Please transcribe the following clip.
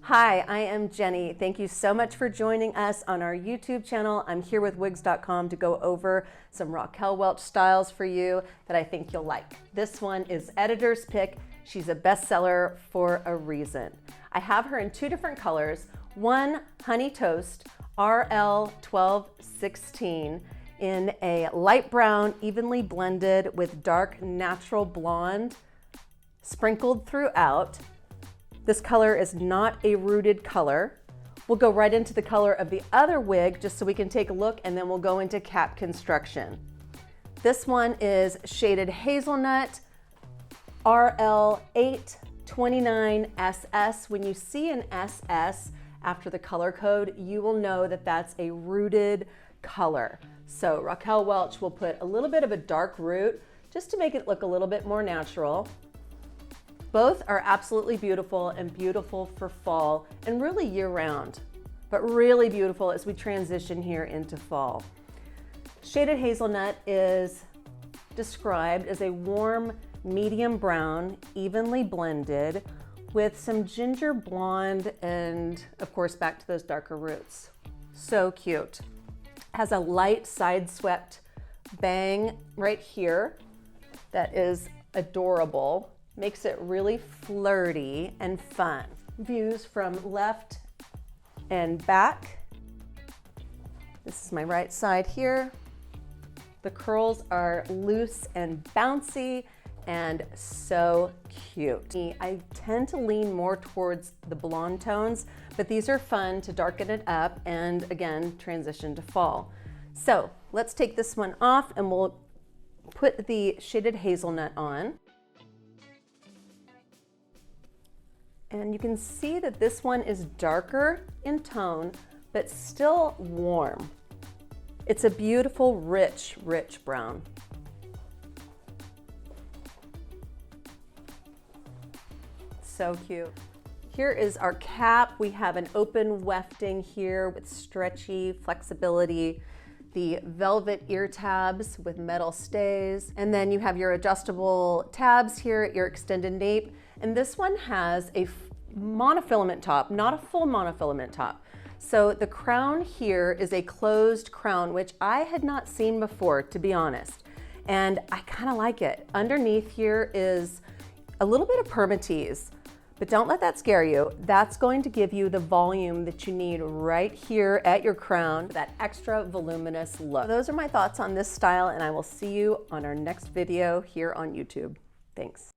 Hi, I am Jenny. Thank you so much for joining us on our YouTube channel. I'm here with Wigs.com to go over some Raquel Welch styles for you that I think you'll like. This one is editor's pick. She's a bestseller for a reason. I have her in two different colors. One, Honey Toast RL8 in a light brown, evenly blended with dark natural blonde sprinkled throughout. This color is not a rooted color. We'll go right into the color of the other wig just so we can take a look, and then we'll go into cap construction. This one is Shaded Hazelnut RL829SS. When you see an SS after the color code, you will know that that's a rooted color. So Raquel Welch will put a little bit of a dark root just to make it look a little bit more natural. Both are absolutely beautiful and beautiful for fall and really year-round, but really beautiful as we transition here into fall. Shaded Hazelnut is described as a warm, medium brown, evenly blended with some ginger blonde and, of course, back to those darker roots. So cute. Has a light side swept bang right here that is adorable. Makes it really flirty and fun. Views from left and back. This is my right side here. The curls are loose and bouncy and so cute. I tend to lean more towards the blonde tones, but these are fun to darken it up and again, transition to fall. So let's take this one off and we'll put the Shaded Hazelnut on. And you can see that this one is darker in tone, but still warm. It's a beautiful, rich brown. So cute. Here is our cap. We have an open wefting here with stretchy flexibility, the velvet ear tabs with metal stays, and then you have your adjustable tabs here at your extended nape. And this one has a monofilament top, not a full monofilament top. So the crown here is a closed crown, which I had not seen before, to be honest. And I kind of like it. Underneath here is a little bit of permatease, but don't let that scare you. That's going to give you the volume that you need right here at your crown, that extra voluminous look. Those are my thoughts on this style, and I will see you on our next video here on YouTube. Thanks.